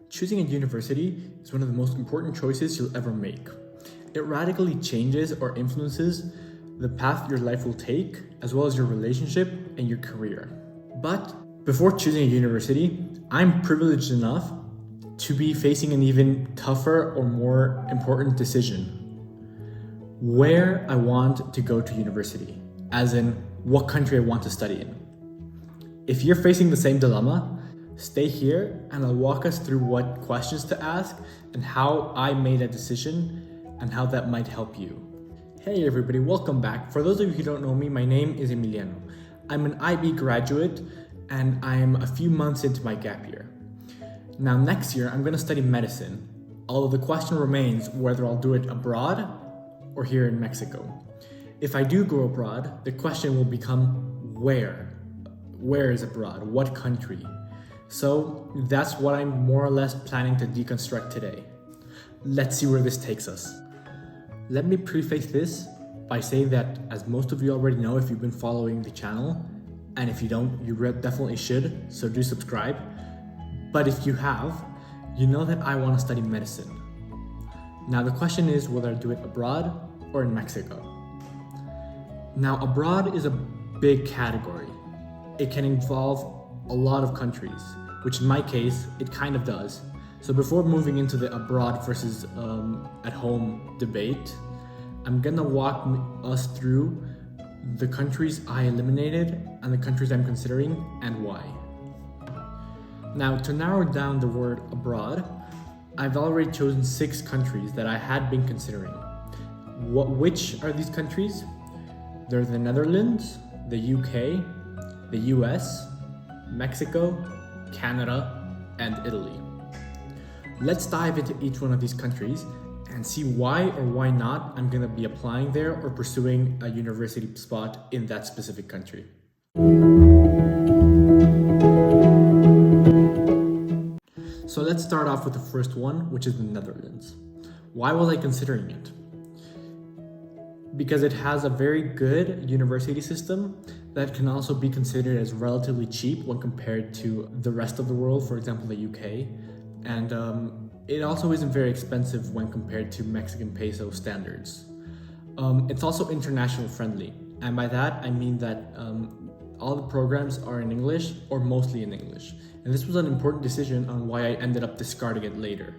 Choosing a university is one of the most important choices you'll ever make. It radically changes or influences the path your life will take, as well as your relationship and your career. But before choosing a university, I'm privileged enough to be facing an even tougher or more important decision. Where I want to go to university, as in what country I want to study in. If you're facing the same dilemma, stay here and I'll walk us through what questions to ask and how I made a decision and how that might help you. Hey everybody, welcome back. For those of you who don't know me, my name is Emiliano. I'm an IB graduate and I'm a few months into my gap year. Now next year, I'm gonna study medicine, although the question remains whether I'll do it abroad or here in Mexico. If I do go abroad, the question will become where? Where is abroad? What country? So that's what I'm more or less planning to deconstruct today. Let's see where this takes us. Let me preface this by saying that, as most of you already know if you've been following the channel, and if you don't, you definitely should, so do subscribe. But if you have, you know that I want to study medicine. Now the question is whether I do it abroad or in Mexico. Now abroad is a big category. It can involve a lot of countries, which in my case, it kind of does. So before moving into the abroad versus at home debate, I'm gonna walk us through the countries I eliminated and the countries I'm considering and why. Now to narrow down the word abroad, I've already chosen 6 countries that I had been considering. Which are these countries? They're the Netherlands, the UK, the US, Mexico, Canada, and Italy. Let's dive into each one of these countries and see why or why not I'm gonna be applying there or pursuing a university spot in that specific country. So let's start off with the first one, which is the Netherlands. Why was I considering it? Because it has a very good university system that can also be considered as relatively cheap when compared to the rest of the world, for example, the UK. And it also isn't very expensive when compared to Mexican peso standards. It's also international friendly. And by that, I mean that all the programs are in English or mostly in English. And this was an important decision on why I ended up discarding it later.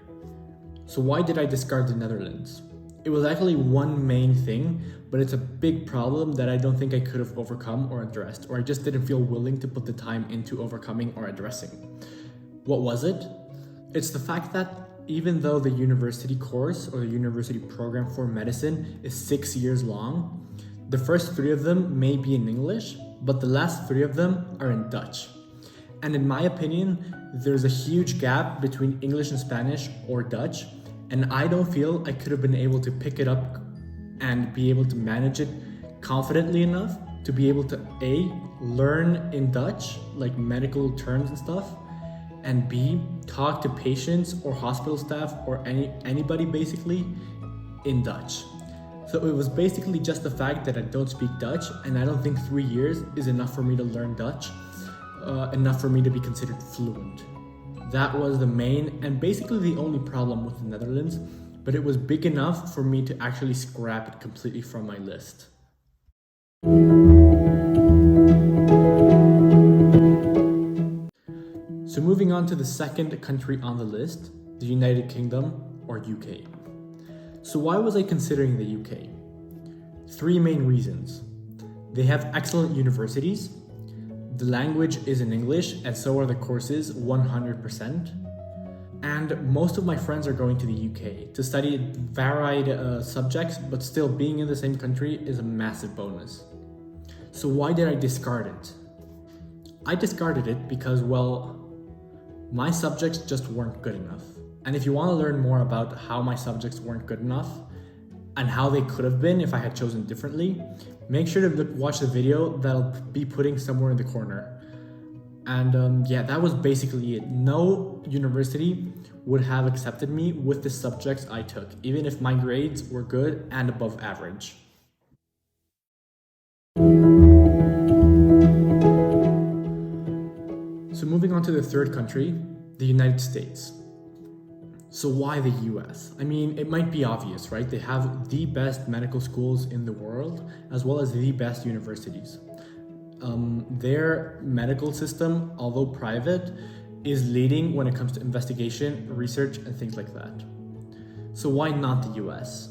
So why did I discard the Netherlands? It was actually one main thing, but it's a big problem that I don't think I could have overcome or addressed, or I just didn't feel willing to put the time into overcoming or addressing. What was it? It's the fact that even though the university course or the university program for medicine is 6 years long, the first 3 of them may be in English, but the last 3 of them are in Dutch. And in my opinion, there's a huge gap between English and Spanish or Dutch, and I don't feel I could have been able to pick it up and be able to manage it confidently enough to be able to A, learn in Dutch, like medical terms and stuff, and B, talk to patients or hospital staff or anybody basically in Dutch. So it was basically just the fact that I don't speak Dutch, and I don't think 3 years is enough for me to learn Dutch, enough for me to be considered fluent. That was the main and basically the only problem with the Netherlands, but it was big enough for me to actually scrap it completely from my list. So moving on to the second country on the list, the United Kingdom or UK. So why was I considering the UK? 3 main reasons. They have excellent universities. The language is in English, and so are the courses 100%. And most of my friends are going to the UK to study varied subjects, but still being in the same country is a massive bonus. So why did I discard it? I discarded it because, well, my subjects just weren't good enough. And if you want to learn more about how my subjects weren't good enough and how they could have been if I had chosen differently, make sure to watch the video that I'll be putting somewhere in the corner. And yeah, that was basically it. No university would have accepted me with the subjects I took, even if my grades were good and above average. So moving on to the third country, the United States. So why the US? I mean, it might be obvious, right? They have the best medical schools in the world, as well as the best universities. Their medical system, although private, is leading when it comes to investigation, research, and things like that. So why not the US?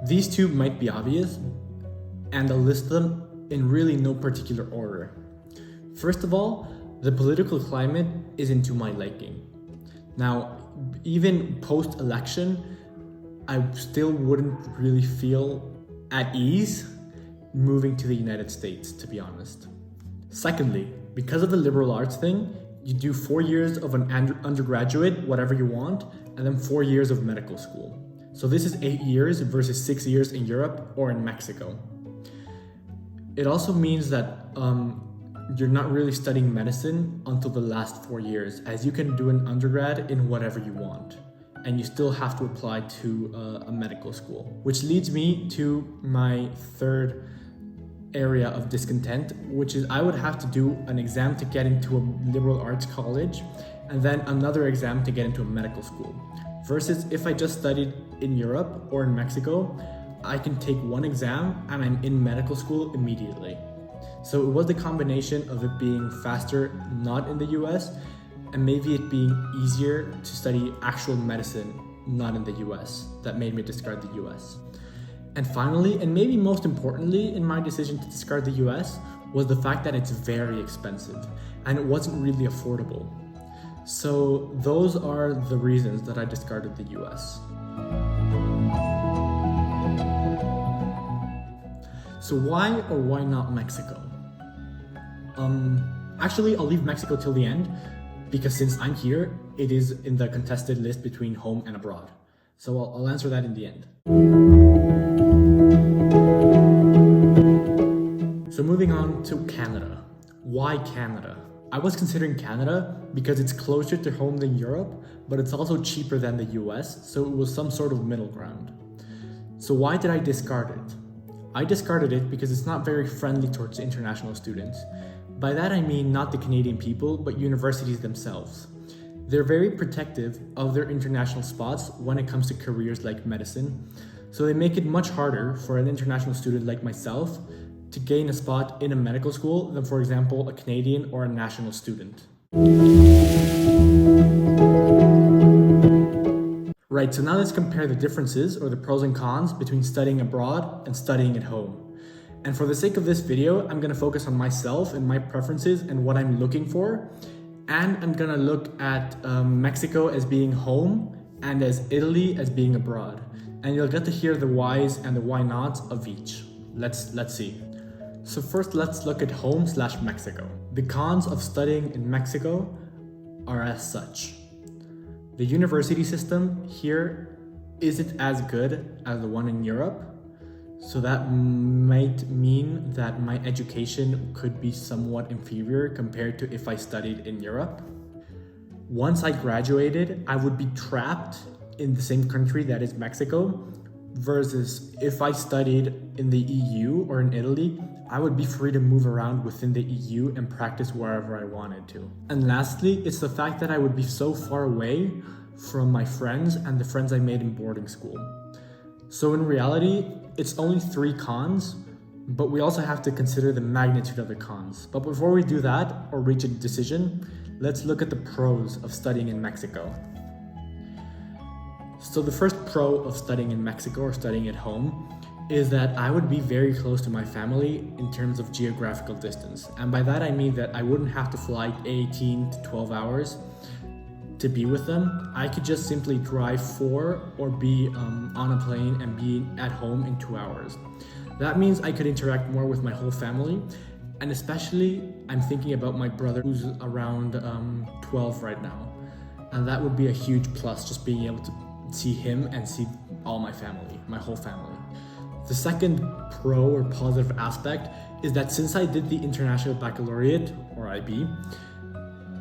These two might be obvious, and I'll list them in really no particular order. First of all, the political climate isn't to my liking. Now, even post-election, I still wouldn't really feel at ease moving to the United States, to be honest. Secondly, because of the liberal arts thing, you do 4 years of an undergraduate, whatever you want, and then 4 years of medical school. So this is 8 years versus 6 years in Europe or in Mexico. It also means that you're not really studying medicine until the last 4 years, as you can do an undergrad in whatever you want, and you still have to apply to a medical school. Which leads me to my third area of discontent, which is I would have to do an exam to get into a liberal arts college, and then another exam to get into a medical school. Versus if I just studied in Europe or in Mexico, I can take one exam and I'm in medical school immediately. So it was the combination of it being faster not in the US, and maybe it being easier to study actual medicine not in the US that made me discard the US. And finally, and maybe most importantly in my decision to discard the US, was the fact that it's very expensive and it wasn't really affordable. So those are the reasons that I discarded the US. So why or why not Mexico? Actually, I'll leave Mexico till the end, because since I'm here, it is in the contested list between home and abroad. So I'll answer that in the end. So moving on to Canada. Why Canada? I was considering Canada because it's closer to home than Europe, but it's also cheaper than the US, so it was some sort of middle ground. So why did I discard it? I discarded it because it's not very friendly towards international students. By that I mean not the Canadian people, but universities themselves. They're very protective of their international spots when it comes to careers like medicine, so they make it much harder for an international student like myself to gain a spot in a medical school than, for example, a Canadian or a national student. Right, so now let's compare the differences or the pros and cons between studying abroad and studying at home. And for the sake of this video, I'm gonna focus on myself and my preferences and what I'm looking for. And I'm gonna look at Mexico as being home and as Italy as being abroad. And you'll get to hear the whys and the why nots of each. Let's see. So first, let's look at home/Mexico. The cons of studying in Mexico are as such. The university system here isn't as good as the one in Europe, so that might mean that my education could be somewhat inferior compared to if I studied in Europe. Once I graduated, I would be trapped in the same country that is Mexico, versus if I studied in the EU or in Italy, I would be free to move around within the EU and practice wherever I wanted to. And lastly, it's the fact that I would be so far away from my friends and the friends I made in boarding school. So in reality, it's only 3 cons, but we also have to consider the magnitude of the cons. But before we do that or reach a decision, let's look at the pros of studying in Mexico. So the first pro of studying in Mexico or studying at home is that I would be very close to my family in terms of geographical distance. And by that I mean that I wouldn't have to fly 18 to 12 hours to be with them. I could just simply drive 4 or be on a plane and be at home in 2 hours. That means I could interact more with my whole family, and especially I'm thinking about my brother who's around 12 right now. And that would be a huge plus, just being able to see him and see all my family, my whole family. The second pro or positive aspect is that since I did the International Baccalaureate, or IB,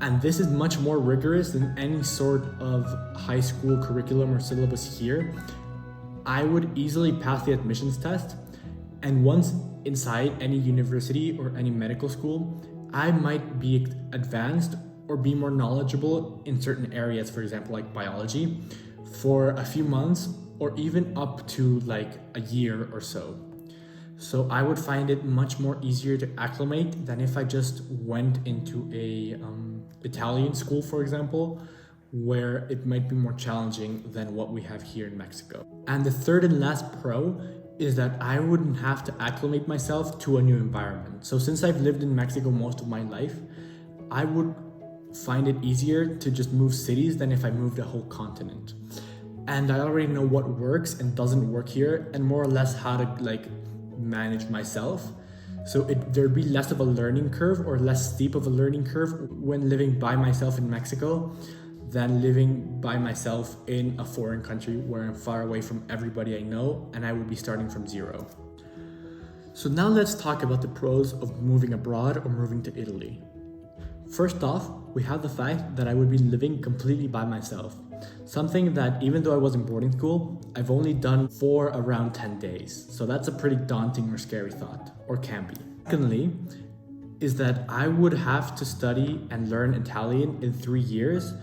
and this is much more rigorous than any sort of high school curriculum or syllabus here, I would easily pass the admissions test. And once inside any university or any medical school, I might be advanced or be more knowledgeable in certain areas, for example, like biology, for a few months or even up to like a year or so. So I would find it much more easier to acclimate than if I just went into a Italian school, for example, where it might be more challenging than what we have here in Mexico. And the third and last pro is that I wouldn't have to acclimate myself to a new environment. So since I've lived in Mexico most of my life, I would find it easier to just move cities than if I moved a whole continent. And I already know what works and doesn't work here, and more or less how to like manage myself. So there'd be less of a learning curve, or less steep of a learning curve when living by myself in Mexico than living by myself in a foreign country where I'm far away from everybody I know and I would be starting from zero. So now let's talk about the pros of moving abroad or moving to Italy. First off, we have the fact that I would be living completely by myself. Something that, even though I was in boarding school, I've only done for around 10 days. So that's a pretty daunting or scary thought, or can be. Secondly, is that I would have to study and learn Italian in 3 years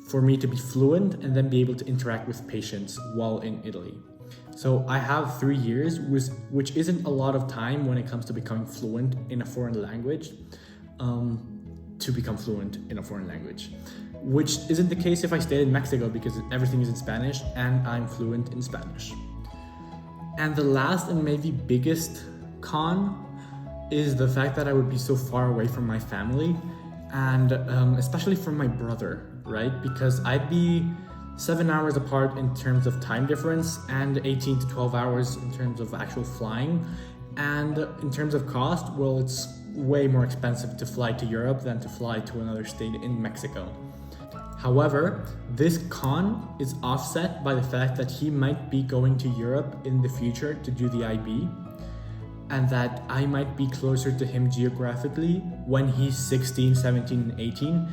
for me to be fluent and then be able to interact with patients while in Italy. So I have 3 years, which isn't a lot of time when it comes to becoming fluent in a foreign language. Which isn't the case if I stayed in Mexico, because everything is in Spanish and I'm fluent in Spanish. And the last and maybe biggest con is the fact that I would be so far away from my family, and especially from my brother, right? Because I'd be 7 hours apart in terms of time difference and 18 to 12 hours in terms of actual flying. And in terms of cost, well, it's way more expensive to fly to Europe than to fly to another state in Mexico. However, this con is offset by the fact that he might be going to Europe in the future to do the IB, and that I might be closer to him geographically when he's 16, 17, and 18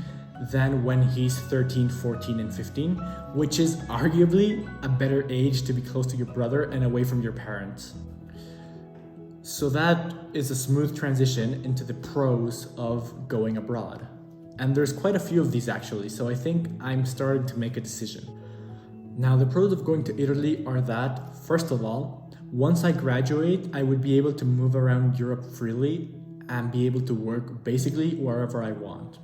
than when he's 13, 14, and 15, which is arguably a better age to be close to your brother and away from your parents. So that is a smooth transition into the pros of going abroad. And there's quite a few of these actually, so I think I'm starting to make a decision. Now, the pros of going to Italy are that, first of all, once I graduate, I would be able to move around Europe freely and be able to work basically wherever I want.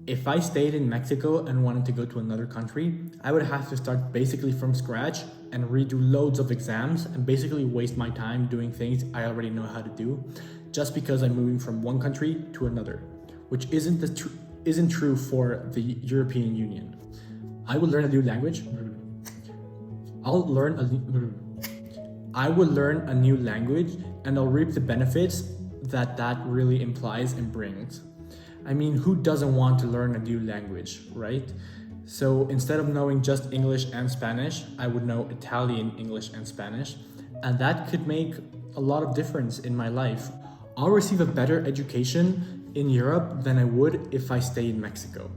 If I stayed in Mexico and wanted to go to another country, I would have to start basically from scratch and redo loads of exams and basically waste my time doing things I already know how to do, just because I'm moving from one country to another, which isn't true for the European Union. I will learn a new language. I will learn a new language, and I'll reap the benefits that really implies and brings. I mean, who doesn't want to learn a new language, right? So instead of knowing just English and Spanish, I would know Italian, English, and Spanish, and that could make a lot of difference in my life. I'll receive a better education in Europe than I would if I stay in Mexico.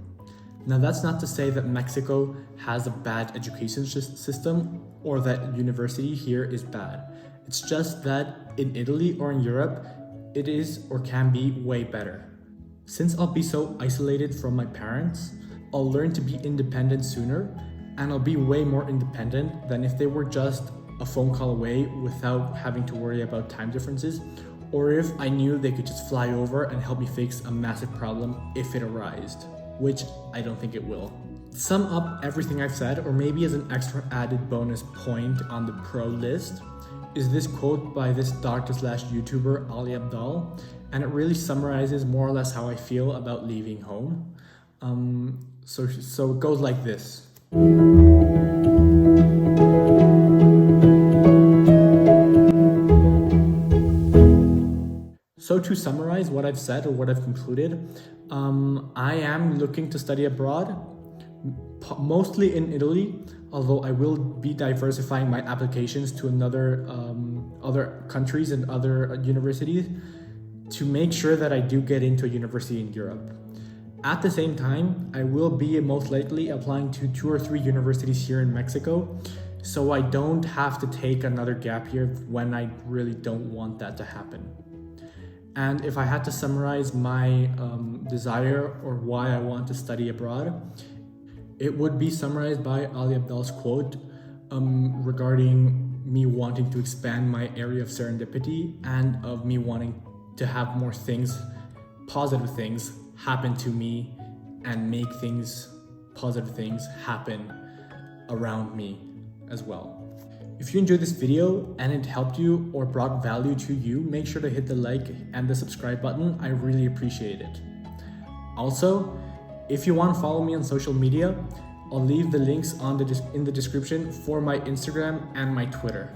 Now, that's not to say that Mexico has a bad education system or that university here is bad. It's just that in Italy or in Europe, it is or can be way better. Since I'll be so isolated from my parents, I'll learn to be independent sooner, and I'll be way more independent than if they were just a phone call away without having to worry about time differences, or if I knew they could just fly over and help me fix a massive problem if it arised, which I don't think it will. To sum up everything I've said, or maybe as an extra added bonus point on the pro list, is this quote by this doctor/YouTuber Ali Abdaal, and it really summarizes more or less how I feel about leaving home. So it goes like this. So to summarize what I've said or what I've concluded, I am looking to study abroad, mostly in Italy, although I will be diversifying my applications to other countries and other universities to make sure that I do get into a university in Europe. At the same time, I will be most likely applying to 2 or 3 universities here in Mexico, so I don't have to take another gap year when I really don't want that to happen. And if I had to summarize my desire or why I want to study abroad, It would be summarized by Ali Abdal's quote regarding me wanting to expand my area of serendipity and of me wanting to have more things, positive things, happen to me and make things, positive things happen around me as well. If you enjoyed this video and it helped you or brought value to you, make sure to hit the like and the subscribe button. I really appreciate it. Also, if you want to follow me on social media, I'll leave the links in the description for my Instagram and my Twitter.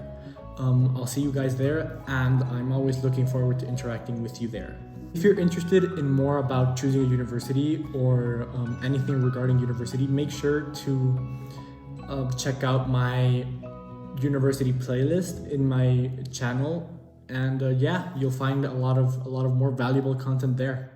I'll see you guys there, and I'm always looking forward to interacting with you there. If you're interested in more about choosing a university or anything regarding university, make sure to check out my university playlist in my channel, and yeah, you'll find a lot of more valuable content there.